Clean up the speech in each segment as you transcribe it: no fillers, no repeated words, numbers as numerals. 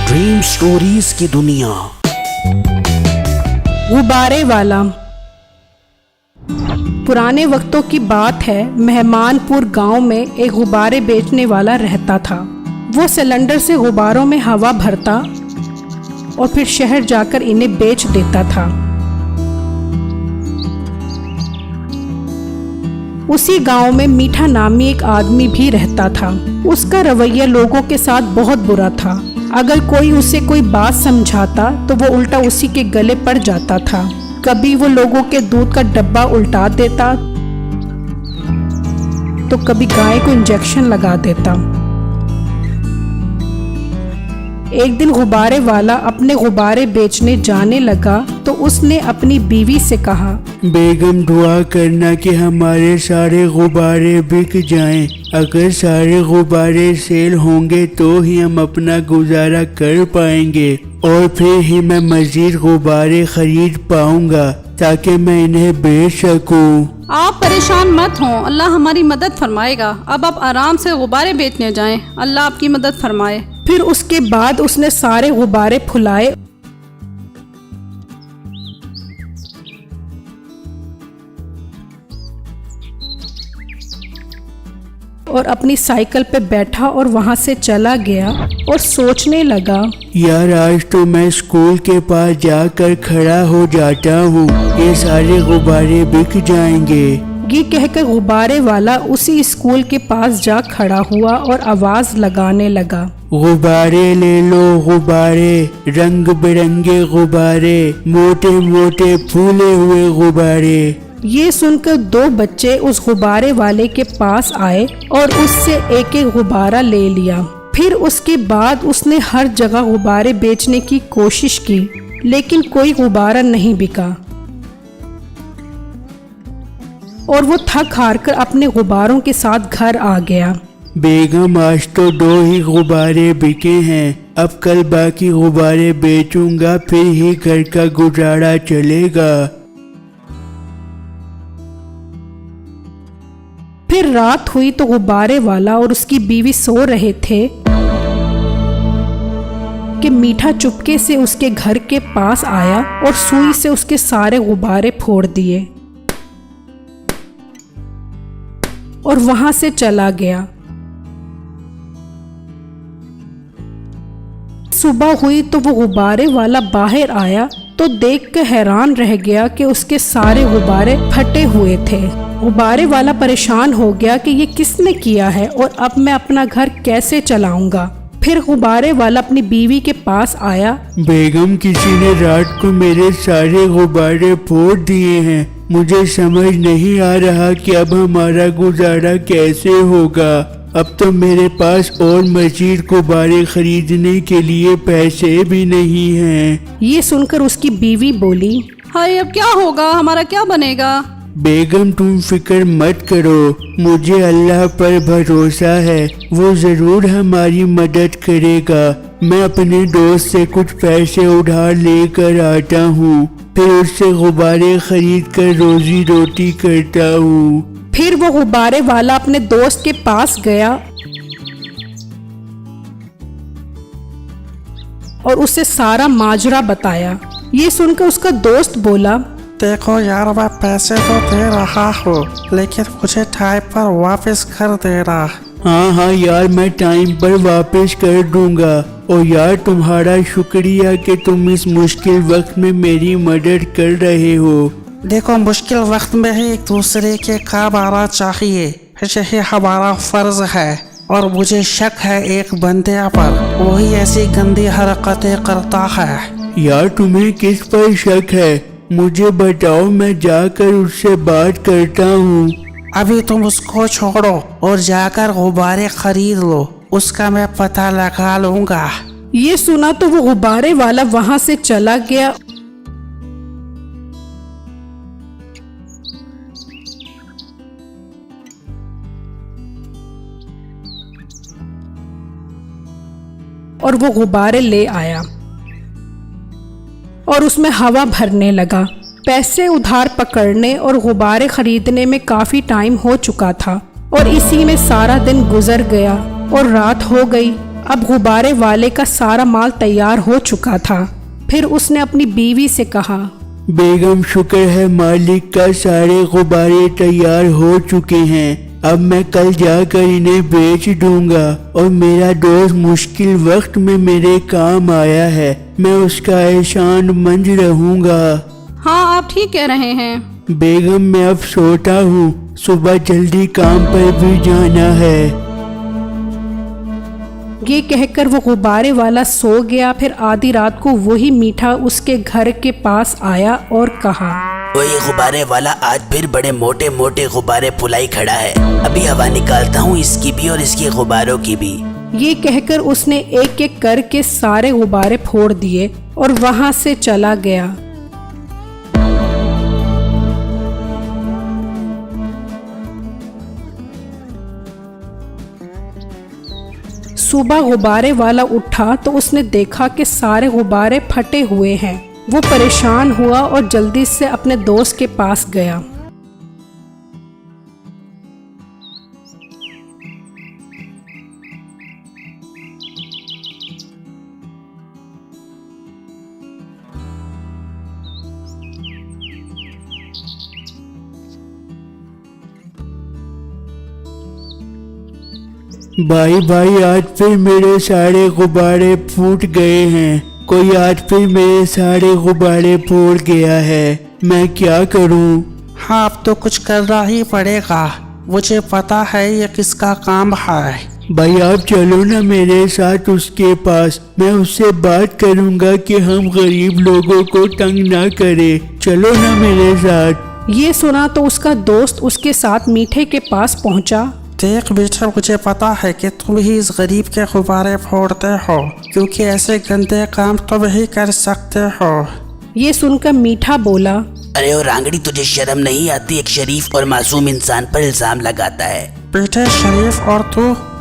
Dream stories की दुनिया। गुब्बारे वाला। पुराने वक्तों की बात है, मेहमानपुर गांव में एक गुब्बारे बेचने वाला रहता था। वो सिलेंडर से गुब्बारों में हवा भरता और फिर शहर जाकर इन्हें बेच देता था। उसी गांव में मीठा नामी एक आदमी भी रहता था। उसका रवैया लोगों के साथ बहुत बुरा था। अगर कोई उसे कोई बात समझाता तो वो उल्टा उसी के गले पड़ जाता था। कभी वो लोगों के दूध का डब्बा उल्टा देता तो कभी गाय को इंजेक्शन लगा देता। एक दिन गुब्बारे वाला अपने गुब्बारे बेचने जाने लगा तो उसने अपनी बीवी से कहा, बेगम दुआ करना कि हमारे सारे गुब्बारे बिक जाएं। अगर सारे गुब्बारे सेल होंगे तो ही हम अपना गुजारा कर पाएंगे और फिर ही मैं मजीद गुब्बारे खरीद पाऊंगा ताकि मैं इन्हें बेच सकूं। आप परेशान मत हों, अल्लाह हमारी मदद फरमाएगा। अब आप आराम से गुब्बारे बेचने जाएं, अल्लाह आपकी मदद फरमाए। फिर उसके बाद उसने सारे गुब्बारे फुलाए और अपनी साइकिल पे बैठा और वहां से चला गया और सोचने लगा, यार आज तो मैं स्कूल के पास जाकर खड़ा हो जाता हूँ, ये सारे गुब्बारे बिक जाएंगे। ये कहकर गुब्बारे वाला उसी स्कूल के पास जा खड़ा हुआ और आवाज लगाने लगा, गुब्बारे ले लो गुब्बारे, रंग बिरंगे गुब्बारे, मोटे मोटे फूले हुए गुब्बारे। ये सुनकर दो बच्चे उस गुब्बारे वाले के पास आए और उससे एक एक गुब्बारा ले लिया। फिर उसके बाद उसने हर जगह गुब्बारे बेचने की कोशिश की लेकिन कोई गुब्बारा नहीं बिका और वो थक हार कर अपने गुब्बारों के साथ घर आ गया। बेगम आज तो 2 ही गुब्बारे बिके हैं, अब कल बाकी गुब्बारे बेचूंगा फिर ही घर का गुजारा चलेगा। फिर रात हुई तो गुब्बारे वाला और उसकी बीवी सो रहे थे कि मीठा चुपके से उसके घर के पास आया और सुई से उसके सारे गुब्बारे फोड़ दिए और वहां से चला गया। सुबह हुई तो वो गुब्बारे वाला बाहर आया तो देखकर हैरान रह गया कि उसके सारे गुब्बारे फटे हुए थे। गुब्बारे वाला परेशान हो गया कि ये किसने किया है और अब मैं अपना घर कैसे चलाऊंगा। फिर गुब्बारे वाला अपनी बीवी के पास आया, बेगम किसी ने रात को मेरे सारे गुब्बारे फोड़ दिए हैं, मुझे समझ नहीं आ रहा कि अब हमारा गुजारा कैसे होगा। अब तो मेरे पास और मजीद गुब्बारे खरीदने के लिए पैसे भी नहीं हैं। ये सुनकर उसकी बीवी बोली, हाय अब क्या होगा, हमारा क्या बनेगा। बेगम तुम फिक्र मत करो, मुझे अल्लाह पर भरोसा है, वो जरूर हमारी मदद करेगा। मैं अपने दोस्त से कुछ पैसे उधार लेकर आता हूँ, फिर उससे गुब्बारे खरीद कर रोजी रोटी करता हूँ। फिर वो गुब्बारे वाला अपने दोस्त के पास गया और उसे सारा माजरा बताया। ये सुनकर उसका दोस्त बोला, देखो यार मैं पैसे तो दे रहा हूँ लेकिन मुझे टाइम पर वापस कर देना। हाँ यार मैं टाइम पर वापस कर दूंगा। और यार तुम्हारा शुक्रिया कि तुम इस मुश्किल वक्त में मेरी मदद कर रहे हो। देखो मुश्किल वक्त में ही एक दूसरे के काम आना चाहिए, यही हमारा फर्ज है। और मुझे शक है एक बंदे पर, वही ऐसी गंदी हरकतें करता है। यार तुम्हें किस पर शक है, मुझे बताओ, मैं जाकर उससे बात करता हूँ। अभी तुम उसको छोड़ो और जाकर गुब्बारे खरीद लो, उसका मैं पता लगा लूंगा। ये सुना तो वो गुब्बारे वाला वहां से चला गया और वो गुब्बारे ले आया और उसमें हवा भरने लगा। पैसे उधार पकड़ने और गुब्बारे खरीदने में काफी टाइम हो चुका था और इसी में सारा दिन गुजर गया और रात हो गई। अब गुब्बारे वाले का सारा माल तैयार हो चुका था। फिर उसने अपनी बीवी से कहा, बेगम शुक्र है मालिक का, सारे गुब्बारे तैयार हो चुके हैं। अब मैं कल जाकर इन्हें बेच दूंगा और मेरा दोस्त मुश्किल वक्त में मेरे काम आया है, मैं उसका एहसान मंद रहूंगा। हाँ, आप ठीक कह रहे हैं। बेगम मैं अब सोता हूँ, सुबह जल्दी काम पर भी जाना है। ये कहकर वो गुब्बारे वाला सो गया। फिर आधी रात को वही मीठा उसके घर के पास आया और कहा, वो ये गुब्बारे वाला आज फिर बड़े मोटे मोटे गुब्बारे फुलाई खड़ा है। अभी हवा निकालता हूँ इसकी भी और इसके गुब्बारों की भी। ये कहकर उसने एक एक करके सारे गुब्बारे फोड़ दिए और वहां से चला गया। सुबह गुब्बारे वाला उठा तो उसने देखा कि सारे गुब्बारे फटे हुए हैं। वो परेशान हुआ और जल्दी से अपने दोस्त के पास गया। भाई आज फिर मेरे सारे गुब्बारे फूट गए हैं। कोई आज फिर मेरे सारे गुब्बारे फोड़ गया है, मैं क्या करूं? हाँ, अब तो कुछ करना ही पड़ेगा। मुझे पता है ये किसका काम है। भाई आप चलो ना मेरे साथ उसके पास, मैं उससे बात करूंगा कि हम गरीब लोगों को तंग ना करे। चलो ना मेरे साथ। ये सुना तो उसका दोस्त उसके साथ मीठे के पास पहुंचा। देख बेटा, मुझे पता है कि तुम ही इस गरीब के गुब्बारे फोड़ते हो, क्योंकि ऐसे गंदे काम तुम ही कर सकते हो। ये सुनकर मीठा बोला, अरे ओ रांगड़ी, तुझे शर्म नहीं आती? एक शरीफ और मासूम इंसान पर इल्जाम लगाता है। बेटे शरीफ, और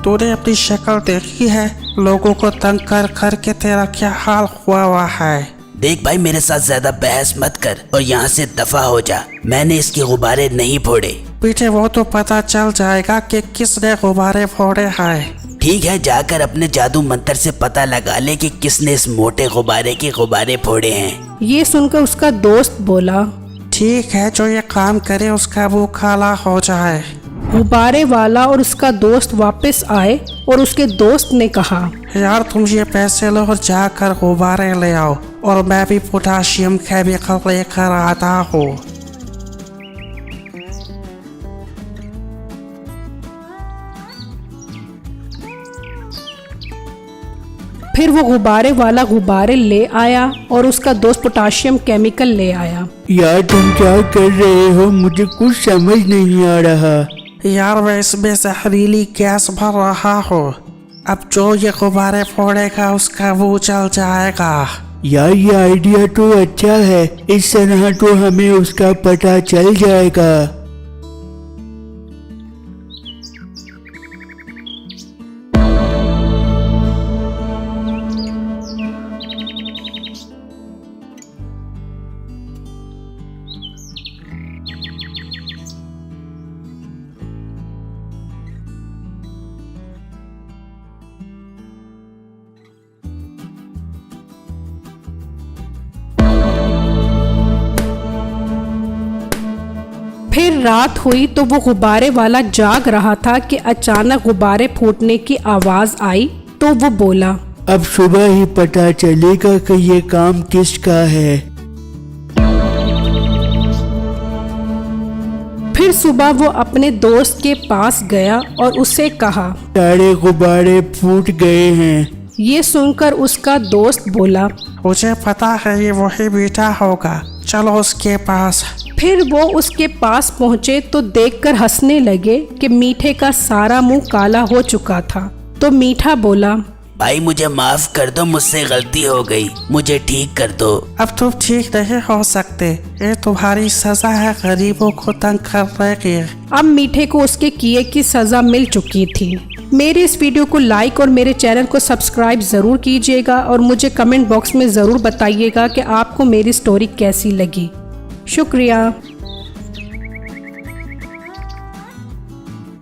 तूने अपनी शक्ल देखी है? लोगों को तंग कर कर के तेरा क्या हाल हुआ है। देख भाई, मेरे साथ ज्यादा बहस मत कर और यहाँ से दफा हो जा। मैंने इसके गुब्बारे नहीं फोड़े। बेटे वो तो पता चल जाएगा कि किसने गुब्बारे फोड़े हैं। ठीक है, जाकर अपने जादू मंत्र से पता लगा ले कि किसने इस मोटे गुब्बारे के गुब्बारे फोड़े हैं। ये सुनकर उसका दोस्त बोला, ठीक है, जो ये काम करे उसका मुंह काला हो जाए। गुब्बारे वाला और उसका दोस्त वापस आए और उसके दोस्त ने कहा, यार तुम ये पैसे लो और जाकर गुब्बारे ले आओ, और मैं भी पोटाशियम केमिकल लेकर आता हूँ। फिर वो गुब्बारे वाला गुब्बारे ले आया और उसका दोस्त पोटाशियम केमिकल ले आया। यार तुम क्या कर रहे हो? मुझे कुछ समझ नहीं आ रहा। यार मैं इसमें जहरीली गैस भर रहा हूँ। अब जो ये गुब्बारे फोड़ेगा उसका मुंह जल जाएगा। यार ये आइडिया तो अच्छा है, इस तरह तो हमें उसका पता चल जाएगा। फिर रात हुई तो वो गुब्बारे वाला जाग रहा था कि अचानक गुब्बारे फूटने की आवाज आई। तो वो बोला, अब सुबह ही पता चलेगा कि ये काम किसका है। फिर सुबह वो अपने दोस्त के पास गया और उसे कहा, सारे गुब्बारे फूट गए हैं। ये सुनकर उसका दोस्त बोला, मुझे पता है ये वही मीठा होगा, चलो उसके पास। फिर वो उसके पास पहुंचे तो देखकर हंसने लगे कि मीठे का सारा मुंह काला हो चुका था। तो मीठा बोला, भाई मुझे माफ कर दो, मुझसे गलती हो गई, मुझे ठीक कर दो। अब तुम ठीक नहीं हो सकते, ये तुम्हारी सजा है गरीबों को तंग करने की। अब मीठे को उसके किए की सजा मिल चुकी थी। मेरे इस वीडियो को लाइक और मेरे चैनल को सब्सक्राइब ज़रूर कीजिएगा और मुझे कमेंट बॉक्स में ज़रूर बताइएगा कि आपको मेरी स्टोरी कैसी लगी। शुक्रिया।